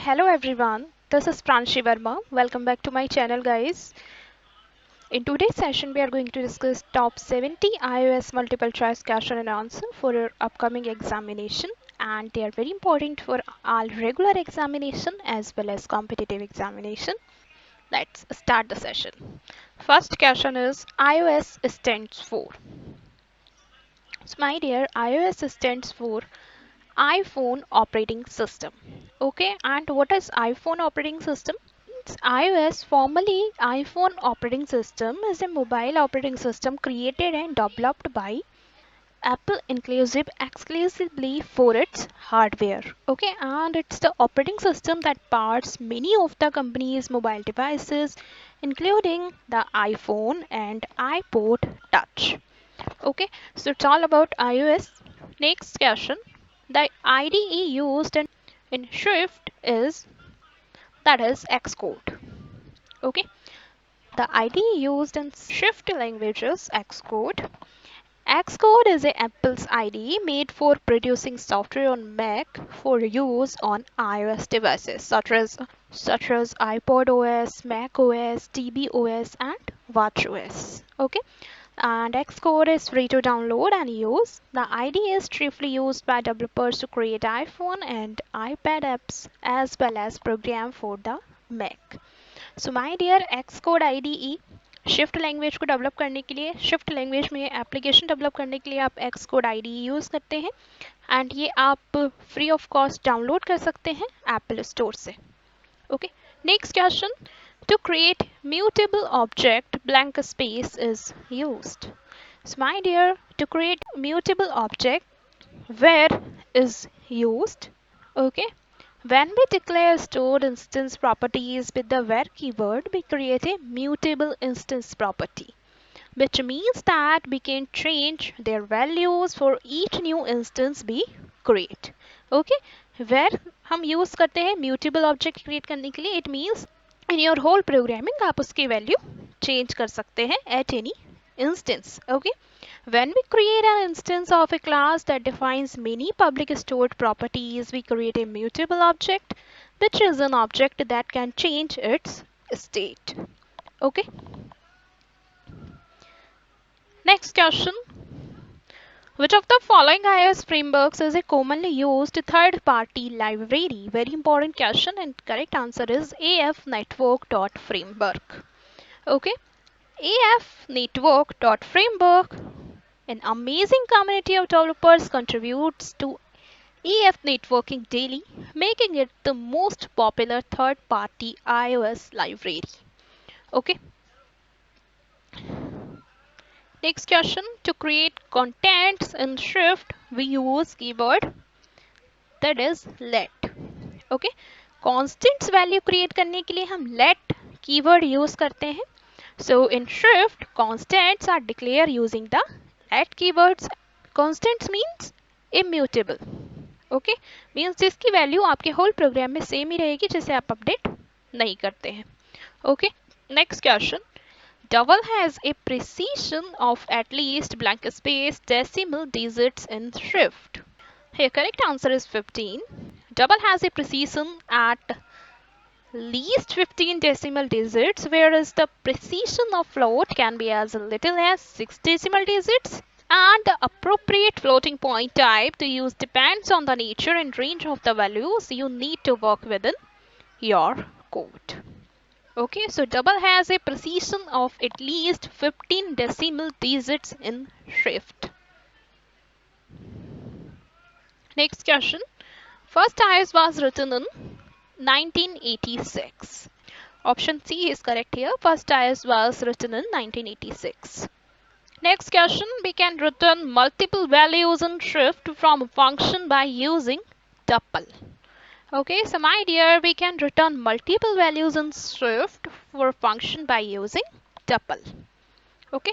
Hello everyone, this is Pranshi Verma. Welcome back to my channel guys. In today's session we are going to discuss top 70 iOS multiple choice question and answer for your upcoming examination, and they are very important for all regular examination as well as competitive examination. Let's start the session. First question is iOS stands for. So my dear, iOS stands for iPhone operating system. Okay, and what is iPhone operating system? It's iOS, formerly iPhone operating system, is a mobile operating system created and developed by Apple exclusively for its hardware. Okay, and it's the operating system that powers many of the company's mobile devices, including the iPhone and iPod Touch. Okay, so it's all about iOS. Next question. The IDE used in Swift is, that is Xcode. Okay, the IDE used in Swift language is Xcode. Xcode is a Apple's IDE made for producing software on Mac for use on iOS devices such as iPod OS, macOS, tvOS, and watchOS. Okay, and Xcode is free to download and use. The IDE is chiefly used by developers to create iPhone and iPad apps as well as program for the Mac. So my dear, Xcode IDE shift language को develop करने के लिए, shift language में application develop करने के लिए आप Xcode IDE use करते हैं, एंड ये आप फ्री ऑफ कॉस्ट डाउनलोड कर सकते हैं एप्पल स्टोर से. Okay, next question. To create mutable object, blank space is used. So my dear, to create mutable object, where is used? Okay, when we declare stored instance properties with the where keyword, we create a mutable instance property, which means that we can change their values for each new instance we create. Okay, where हम use करते हैं mutable object create करने के लिए. It means in your whole programming आप उसकी value change कर सकते हैं at any instance. Okay, when we create an instance of a class that defines many public stored properties, we create a mutable object, which is an object that can change its state. Okay, next question. Which of the following iOS frameworks is a commonly used third-party library? Very important question, and correct answer is AFNetwork.framework. Okay, AFNetwork.framework, an amazing community of developers, contributes to AF networking daily, making it the most popular third-party iOS library. Okay. Next question. To create contents in Swift, we use keyword, that is let. Okay. Constants value create करने के लिए हम let keyword use करते हैं. So in Swift, constants are declared using the let keywords. Constants means immutable. Okay, means जिसकी value आपके whole programme में same ही रहेगी, जिसे आप अपडेट नहीं करते हैं. Okay, next question. Double has a precision of at least blank space decimal digits in Swift. Here correct answer is 15. Double has a precision at least 15 decimal digits, whereas the precision of float can be as little as 6 decimal digits. And the appropriate floating point type to use depends on the nature and range of the values you need to work within your code. Okay, so double has a precision of at least 15 decimal digits in Swift. Next question. First iOS was written in 1986. Option C is correct here. First iOS was written in 1986. Next question. We can return multiple values in Swift from a function by using tuple. Okay, so my dear, we can return multiple values in Swift for a function by using tuple. Okay.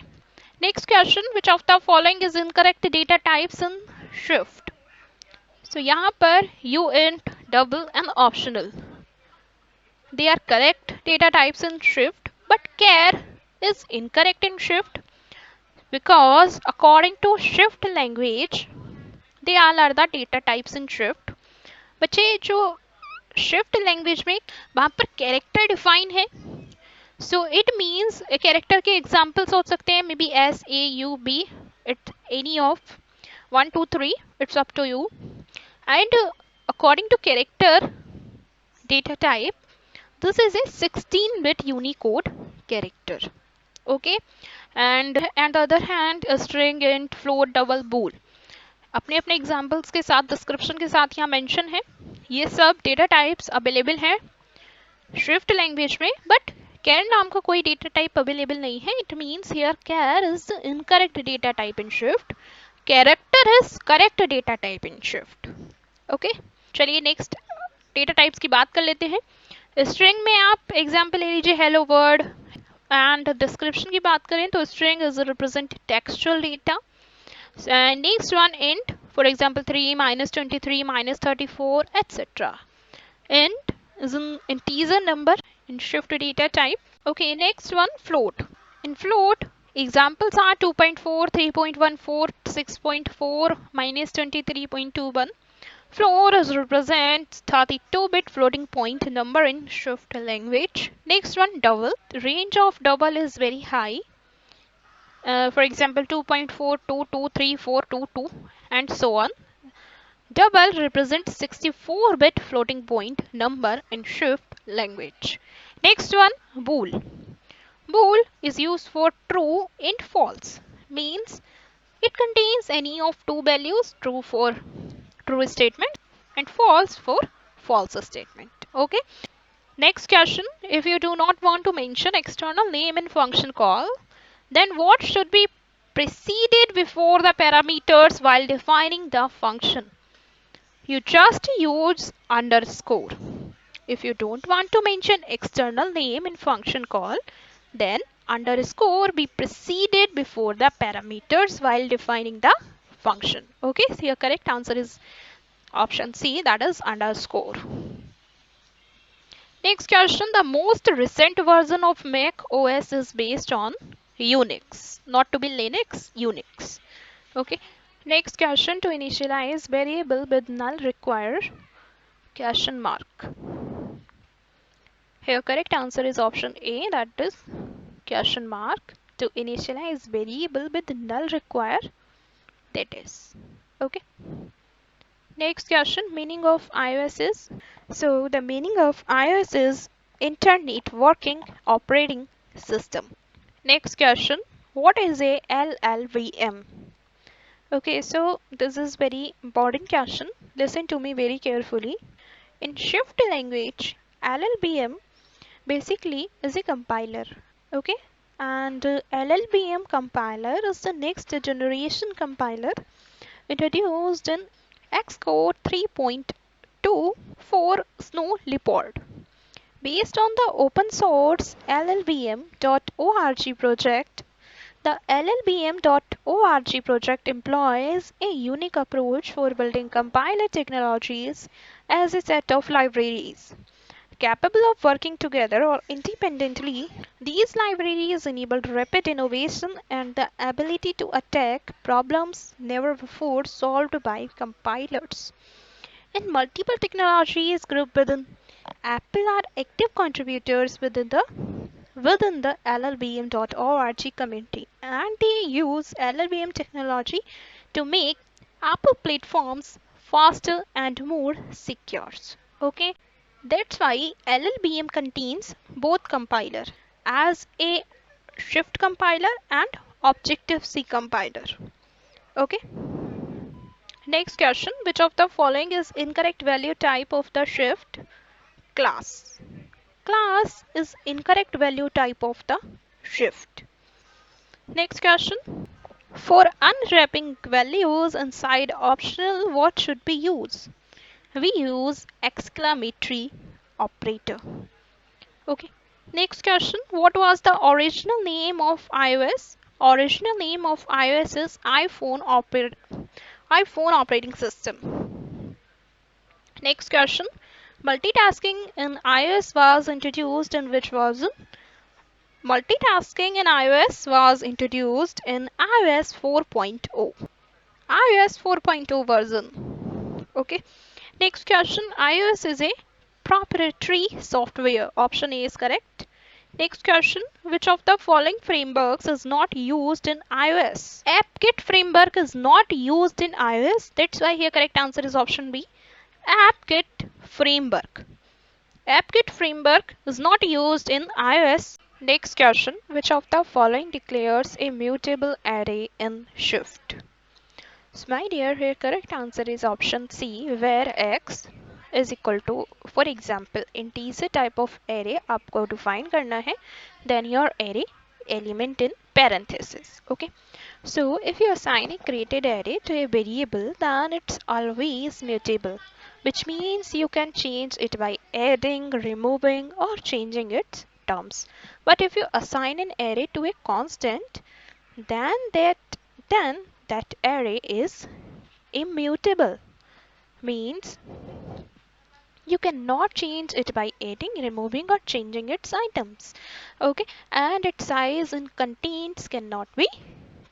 Next question. Which of the following is incorrect data types in Swift? So यहाँ पर uint, double and optional, they are correct data types in Swift, but char is incorrect in Swift because according to Swift language, they all are the data types in Swift. बच्चे जो shift language में वहाँ पर character define है. So it means character के examples हो सकते हैं may be S A U B, it any of 1 2 3, it's up to you. And according to character data type, this is a 16-bit Unicode character. Okay, and on the other hand, a string, int, float, double, bool अपने अपने examples के साथ description के साथ यहाँ mention है. ये सब डेटा टाइप्स अवेलेबल है शिफ्ट लैंग्वेज में, बट कैर नाम का कोई डेटा टाइप अवेलेबल नहीं है. It means here char is the incorrect data type in Swift. Character is correct data type in Swift. Okay, चलिए नेक्स्ट डेटा टाइप्स की बात कर लेते हैं. स्ट्रिंग में आप एग्जाम्पल ले लीजिए हेलो वर्ड. एंड डिस्क्रिप्शन की बात करें तो string is represent textual data. Next one int, for example 3, -23, -34, etc. Int is an integer number in shift data type. Okay, next one float. In float, examples are 2.4, 3.14, 6.4, -23.21. Float is represents 32-bit floating point number in shift language. Next one double. The range of double is very high. For example 2.4223422 and so on. Double represents 64-bit floating point number in shift language. Next one, bool. Bool is used for true and false. Means it contains any of two values, true for true statement and false for false statement. Okay. Next question, if you do not want to mention external name in function call, then what should be preceded before the parameters while defining the function? You just use underscore. If you don't want to mention external name in function call, then underscore be preceded before the parameters while defining the function. Okay, so your correct answer is option C, that is underscore. Next question, the most recent version of MacOS is based on UNIX, not to be Linux, UNIX. Okay. Next question, to initialize variable with null require question mark. Here correct answer is option A, that is question mark. To initialize variable with null require, that is. Okay. Next question, meaning of iOS is. So the meaning of iOS is Internet Working Operating System. Next question, what is a LLVM? Okay, so this is very important question. Listen to me very carefully. In Shift language, LLVM basically is a compiler. Okay, and LLVM compiler is the next generation compiler introduced in Xcode 3.2 for Snow Leopard. Based on the open source LLVM.org project, the LLVM.org project employs a unique approach for building compiler technologies as a set of libraries. Capable of working together or independently, these libraries enable rapid innovation and the ability to attack problems never before solved by compilers. And multiple technologies grouped within Apple are active contributors within the LLVM.org community, and they use LLVM technology to make Apple platforms faster and more secure. Okay, that's why LLVM contains both compiler as a Shift compiler and Objective-C compiler. Okay. Next question, which of the following is incorrect value type of the Shift class? Class is incorrect value type of the Shift. Next question, for unwrapping values inside optional, what should we use? We use exclamatory operator. Okay. Next question, what was the original name of iOS? Original name of iOS is iPhone operating system. Next question, multitasking in iOS was introduced in which version? Multitasking in iOS was introduced in iOS 4.0. iOS 4.0 version. Okay. Next question, iOS is a proprietary software. Option A is correct. Next question, which of the following frameworks is not used in iOS? AppKit framework is not used in iOS. That's why here correct answer is option B. AppKit framework. AppKit framework is not used in iOS. Next question, which of the following declares a mutable array in Shift? So my dear, here correct answer is option C, where x is equal to, for example, integer type of array आपको define करना है, then your array element in parenthesis. Okay, so if you assign a created array to a variable, then it's always mutable, which means you can change it by adding, removing, or changing its terms. But if you assign an array to a constant, then that array is immutable, means you cannot change it by adding, removing, or changing its items. Okay, and its size and contents cannot be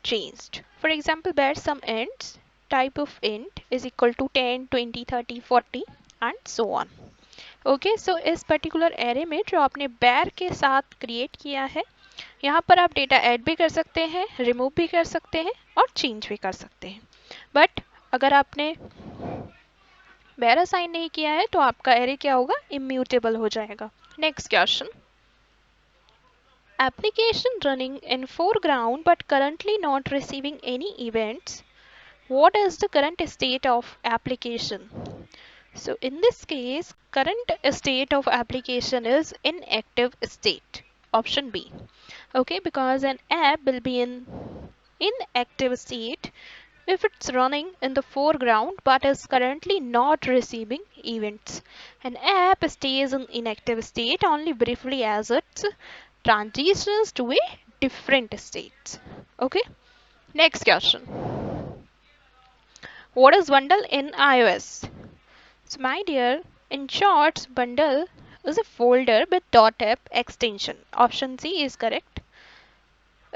changed. For example, bear some ints, type of int is equal to 10, 20, 30, 40 and so on. Okay so इस particular array में जो आपने bear के साथ create किया है, यहाँ पर आप डेटा ऐड भी कर सकते हैं, रिमूव भी कर सकते हैं और चेंज भी कर सकते हैं. बट अगर आपने बेयर असाइन नहीं किया है तो आपका एरे क्या होगा, इम्यूटेबल हो जाएगा. Next question, application running in foreground but currently not receiving any events. What is the current state of application? So in this case, current state of application is inactive state. Option B. Okay, because an app will be in inactive state if it's running in the foreground but is currently not receiving events. An app stays in inactive state only briefly as it transitions to a different state. Okay. Next question. What is bundle in iOS? So my dear, in short, bundle is a folder with .app extension. Option C is correct.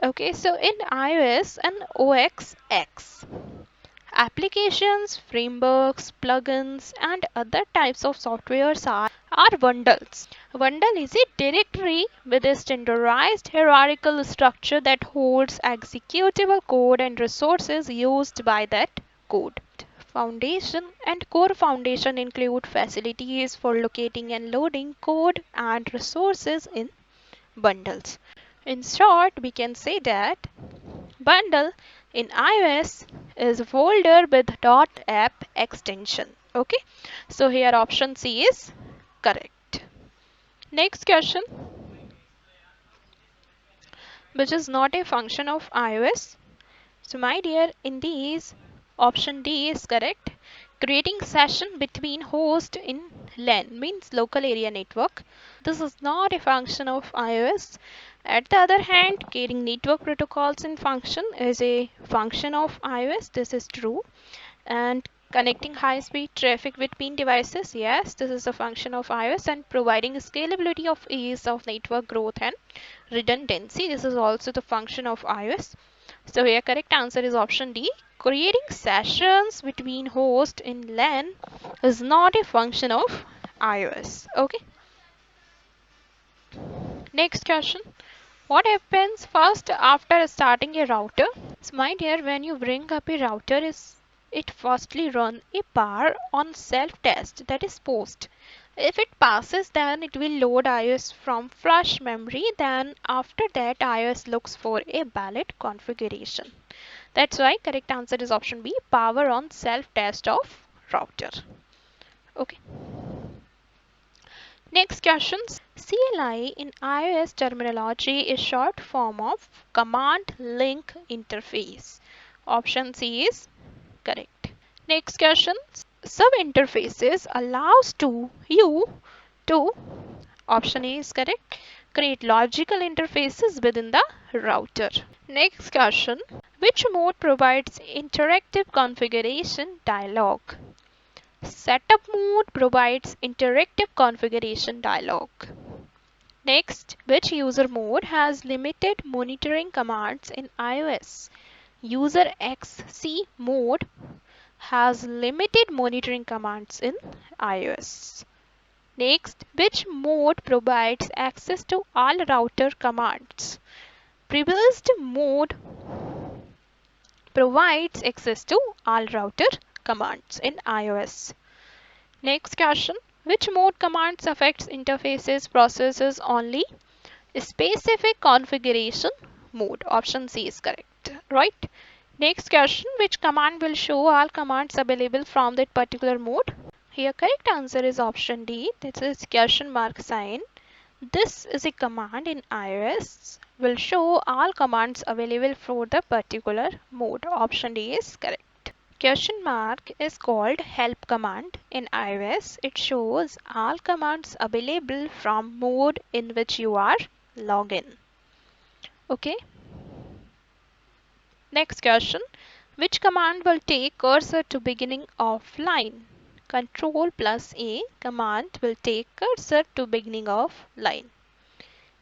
Okay, so in iOS and OS X, applications, frameworks, plugins, and other types of softwares are bundles. Bundle is a directory with a standardized hierarchical structure that holds executable code and resources used by that code. Foundation and core foundation include facilities for locating and loading code and resources in bundles. In short, we can say that bundle in iOS is a folder with .app extension. Okay, so here option C is correct. Next question, which is not a function of iOS. So my dear, in these, option D is correct. Creating session between host in LAN means local area network. This is not a function of iOS. At the other hand, creating network protocols in function is a function of iOS. This is true. And connecting high-speed traffic between devices, yes, this is a function of iOS. And providing scalability of ease of network growth and redundancy, this is also the function of iOS. So here correct answer is option D. Creating sessions between hosts in LAN is not a function of iOS. Okay. Next question. What happens first after starting a router? So my dear, when you bring up a router, it firstly run a bar on self-test, that is post. If it passes, then it will load iOS from flash memory. Then after that, iOS looks for a valid configuration. That's why correct answer is option B, power on self-test of router. Okay. Next questions. CLI in iOS terminology is short form of command link interface. Option C is correct. Next question. Sub interfaces allows you to, option A is correct, create logical interfaces within the router. Next question. Which mode provides interactive configuration dialog? Setup mode provides interactive configuration dialog. Next, which user mode has limited monitoring commands in iOS? User XC mode has limited monitoring commands in iOS. Next, which mode provides access to all router commands? Privileged mode provides access to all router commands in iOS. Next question, which mode commands affects interfaces processes only? Specific configuration mode. Option C is correct, right? Next question, which command will show all commands available from that particular mode? Here correct answer is option D. This is question mark sign. This is a command in iOS will show all commands available for the particular mode. Option D is correct. Question mark is called help command in iOS. It shows all commands available from mode in which you are logged in. Okay. Next question. Which command will take cursor to beginning of line? Control plus A command will take cursor to beginning of line.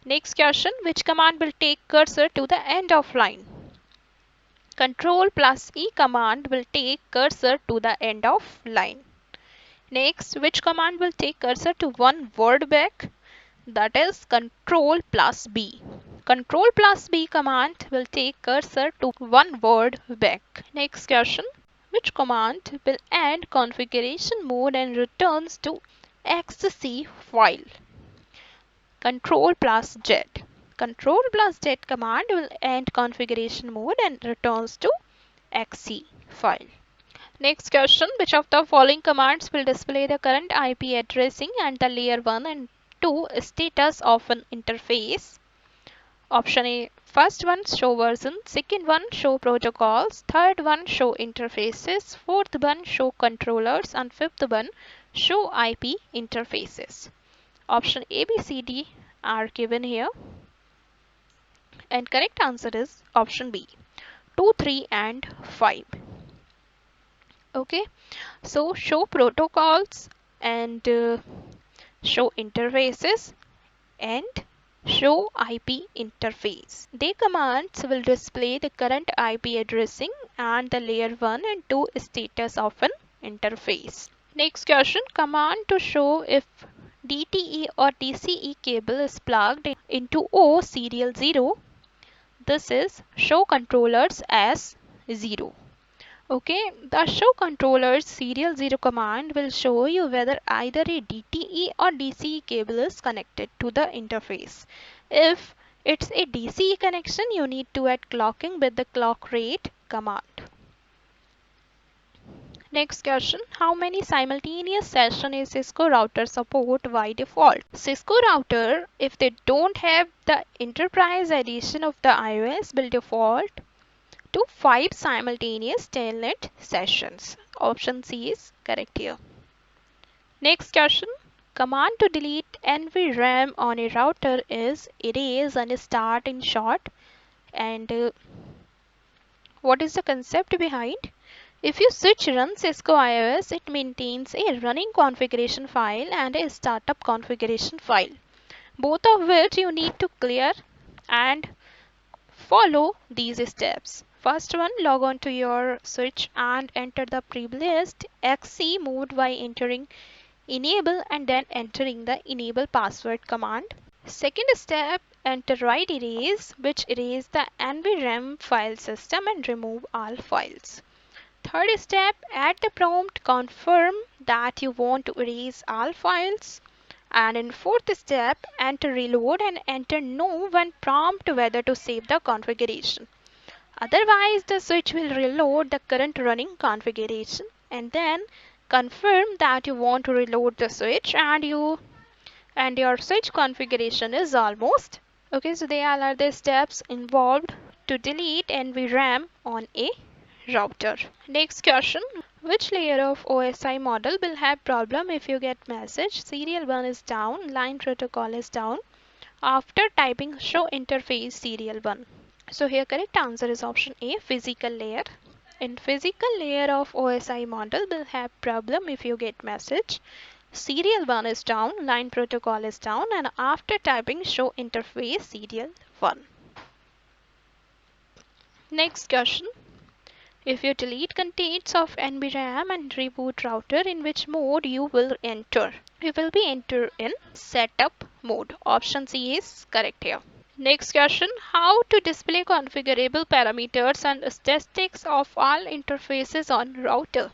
Next question. Which command will take cursor to the end of line? Control plus E command will take cursor to the end of line. Next, which command will take cursor to one word back? That is Control plus B. Control plus B command will take cursor to one word back. Next question. Which command will end configuration mode and returns to XC file? Control plus Z. Control plus Z command will end configuration mode and returns to XC file. Next question, which of the following commands will display the current IP addressing and the layer 1 and 2 status of an interface? Option A, first one show version, second one show protocols, third one show interfaces, fourth one show controllers, and fifth one show IP interfaces. Option A, B, C, D are given here. And correct answer is option B, 2, 3 and 5. Okay, so show protocols and show interfaces and show IP interface. The commands will display the current IP addressing and the layer 1 and 2 status of an interface. Next question, command to show if DTE or DCE cable is plugged into O serial 0. This is show controllers as 0. Okay, the show controllers serial 0 command will show you whether either a DTE or DCE cable is connected to the interface. If it's a DCE connection, you need to add clocking with the clock rate command. Next question, how many simultaneous sessions is Cisco router support by default? Cisco router, if they don't have the enterprise edition of the iOS, will default to 5 simultaneous telnet sessions. Option C is correct here. Next question, command to delete NVRAM on a router is erase and start in short. And what is the concept behind? If you switch run Cisco iOS, it maintains a running configuration file and a startup configuration file, both of which you need to clear and follow these steps. First one, log on to your switch and enter the privileged EXEC mode by entering enable and then entering the enable password command. Second step, enter write erase, which erase the NVRAM file system and remove all files. Third step, at the prompt confirm that you want to erase all files. And in fourth step, enter reload and enter no when prompt whether to save the configuration. Otherwise, the switch will reload the current running configuration and then confirm that you want to reload the switch and your switch configuration is almost okay. So they all are the steps involved to delete NVRAM on a router. Next question, which layer of OSI model will have problem if you get message serial 1 is down, line protocol is down after typing show interface serial 1? So here correct answer is option A, physical layer. In physical layer of OSI model will have problem if you get message serial 1 is down, line protocol is down, and after typing show interface serial 1. Next question, If you delete contents of NVRAM and reboot router, in which mode you will enter? You will be enter in setup mode. Option C is correct here. Next question, how to display configurable parameters and statistics of all interfaces on router?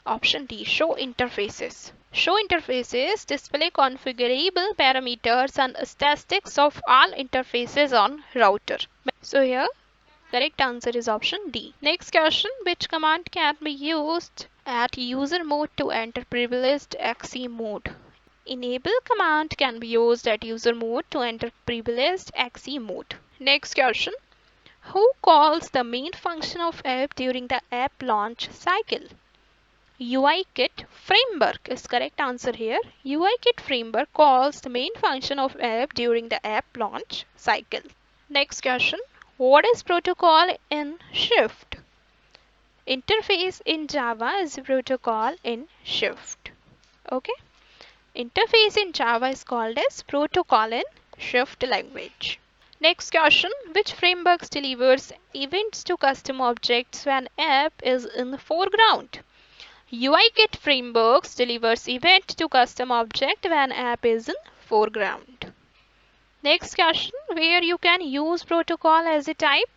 Option D, show interfaces. Show interfaces display configurable parameters and statistics of all interfaces on router. So here correct answer is option D. Next question, which command can be used at user mode to enter privileged EXEC mode? Enable command can be used at user mode to enter privileged EXEC mode. Next question, who calls the main function of app during the app launch cycle? UIKit framework is correct answer here. UIKit framework calls the main function of app during the app launch cycle. Next question, what is protocol in Shift? Interface in Java is a protocol in Shift. Okay. Interface in Java is called as protocol in Shift language. Next question, which frameworks delivers events to custom objects when app is in the foreground? UIKit frameworks delivers event to custom object when app is in foreground. Next question, where you can use protocol as a type?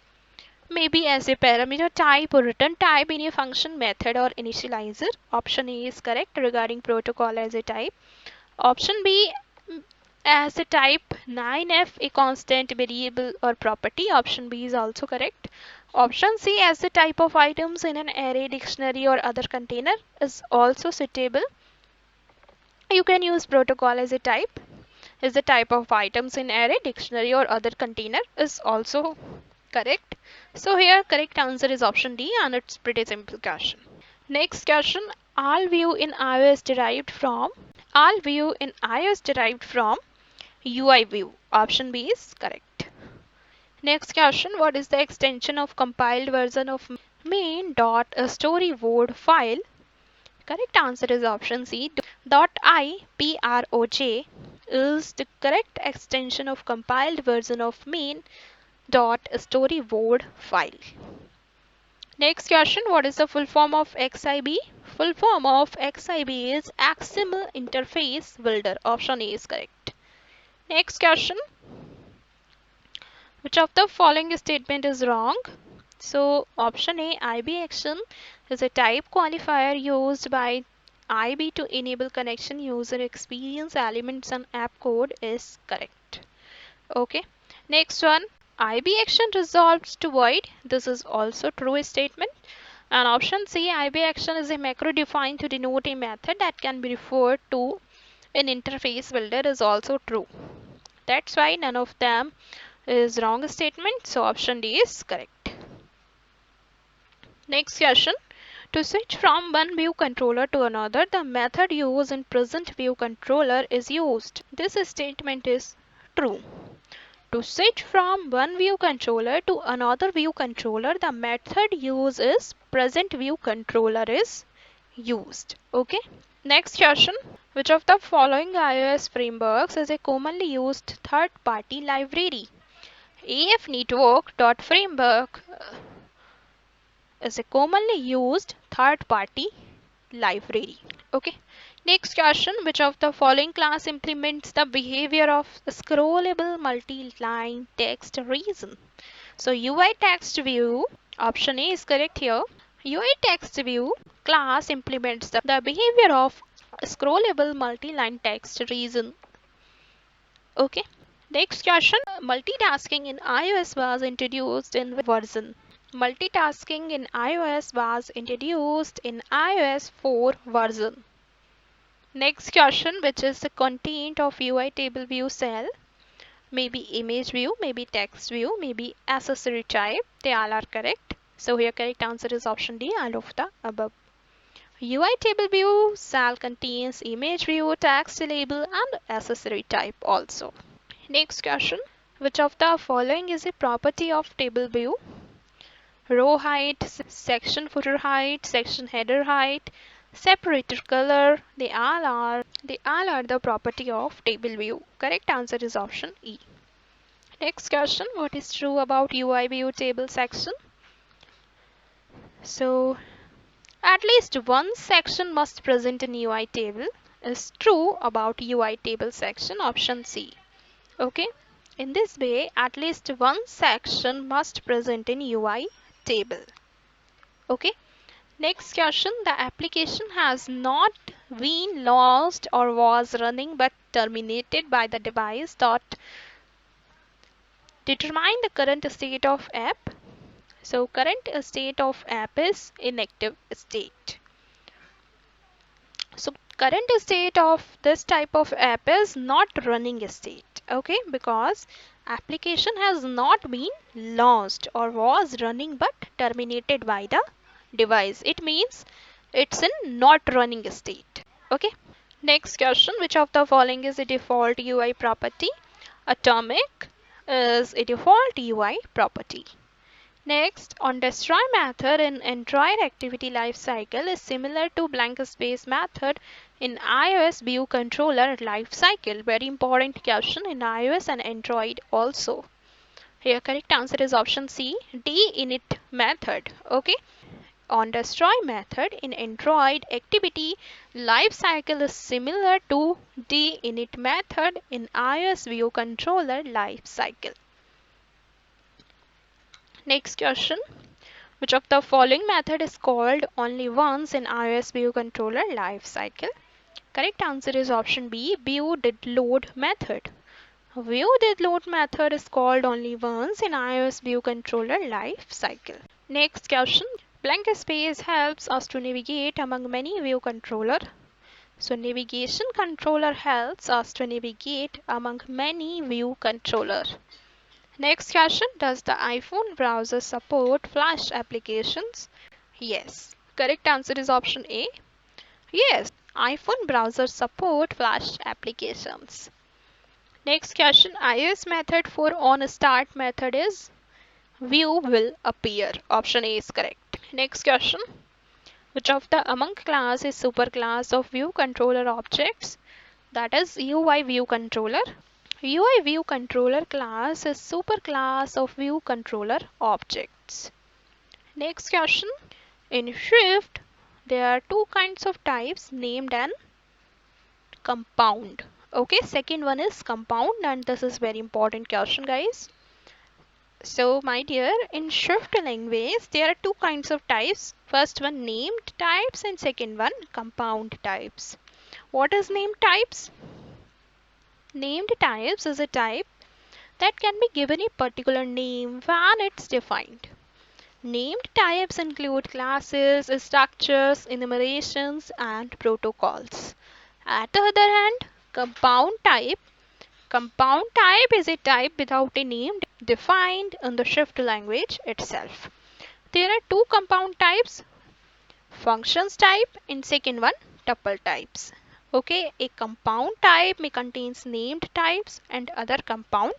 Maybe as a parameter type or return type in a function, method or initializer. Option A is correct regarding protocol as a type. Option B, as a type 9f, a constant, variable or property. Option B is also correct. Option C, as the type of items in an array, dictionary or other container is also suitable. You can use protocol as a type. Is the type of items in array, dictionary or other container is also correct. So here correct answer is option D, and it's pretty simple question. Next question, all view in iOS derived from UI view. Option B is correct. Next question, what is the extension of compiled version of main.storyboard file? Correct answer is option C. .iproj is the correct extension of compiled version of main.storyboard file. Next question, what is the full form of XIB? Full form of XIB is XML Interface Builder. Option A is correct. Next question, which of the following statement is wrong? So option A, IB action is a type qualifier used by IB to enable connection user experience elements and app code is correct. Okay. Next one, IB action resolves to void. This is also true statement. And option C, IB action is a macro defined to denote a method that can be referred to in interface builder is also true. That's why none of them is wrong statement. So option D is correct. Next question, to switch from one view controller to another, the method used in present view controller is used. This statement is true. To switch from one view controller to another view controller, the method used is present view controller is used. Okay. Next question, which of the following iOS frameworks is a commonly used third-party library? AFNetwork.framework is a commonly used third-party library. Okay. Next question, which of the following class implements the behavior of scrollable multi-line text reason? So UI text view, option A is correct here. UI text view class implements the behavior of scrollable multi-line text reason. Okay. Next question, multitasking in iOS was introduced in which version? Multitasking in iOS was introduced in iOS 4 version. Next question, which is the content of UI table view cell? Maybe image view, maybe text view, maybe accessory type. They all are correct. So here correct answer is option D, all of the above. UI table view cell contains image view, text label and accessory type also. Next question, which of the following is a property of table view? Row height, section footer height, section header height, separator color, they all are the property of table view. Correct answer is option E. Next question, what is true about UI view table section? So at least one section must present in UI table is true about UI table section, option C. Okay. In this way, at least one section must present in UI table. Okay. Next question, the application has not been lost or was running but terminated by the device dot determine the current state of app. So current state of app is inactive state. So current state of this type of app is not running state. Okay, because application has not been lost or was running but terminated by the device. It means it's in not running state. Okay. Next question, which of the following is a default UI property? Atomic is a default UI property. Next, on destroy method in Android activity lifecycle is similar to blank space method in iOS viewController lifecycle. Very important question in iOS and Android also. Here correct answer is option C, dinit method. Okay. On destroy method in Android activity lifecycle is similar to dinit method in iOS viewController lifecycle. Next question. Which of the following method is called only once in iOS viewController lifecycle? Correct answer is option B, viewDidLoad method. ViewDidLoad method is called only once in iOS viewController lifecycle. Next question. Blank space helps us to navigate among many viewController. So navigation controller helps us to navigate among many viewController. Next question, does the iPhone browser support Flash applications? Yes. Correct answer is option A. Yes, iPhone browser support Flash applications. Next question, iOS method for onStart method is view will appear. Option A is correct. Next question, which of the among class is superclass of viewController objects? That is UI viewController. UI viewController class is superclass of viewController objects. Next question. In Swift, there are two kinds of types, named and compound. Okay, second one is compound, and this is very important question, guys. So, my dear, in Swift language, there are two kinds of types. First one, named types, and second one, compound types. What is named types? Named types is a type that can be given a particular name when it's defined. Named types include classes, structures, enumerations, and protocols. At the other hand, compound type is a type without a name defined in the Swift language itself. There are two compound types, functions type and second one, tuple types. Okay, a compound type may contains named types and other compound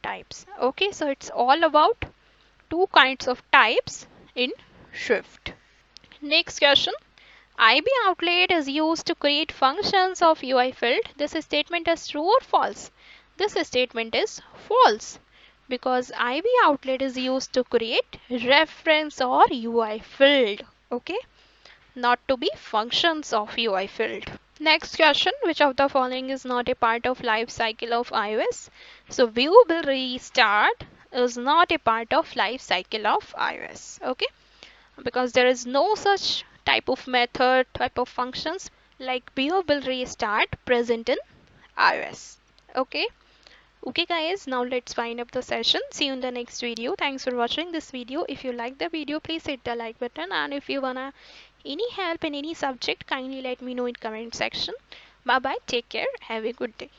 types. Okay, so it's all about two kinds of types in Swift. Next question. IB outlet is used to create functions of UI field. This statement is true or false? This statement is false because IB outlet is used to create reference or UI field. Okay, not to be functions of UI field. Next question, which of the following is not a part of life cycle of iOS? So view will restart is not a part of life cycle of iOS. Okay, because there is no such type of method, type of functions like view will restart present in iOS. Okay. Okay guys, now let's wind up the session. See you in the next video. Thanks for watching this video. If you like the video, please hit the like button, and if you wanna any help in any subject, kindly let me know in comment section. Bye bye, take care, have a good day.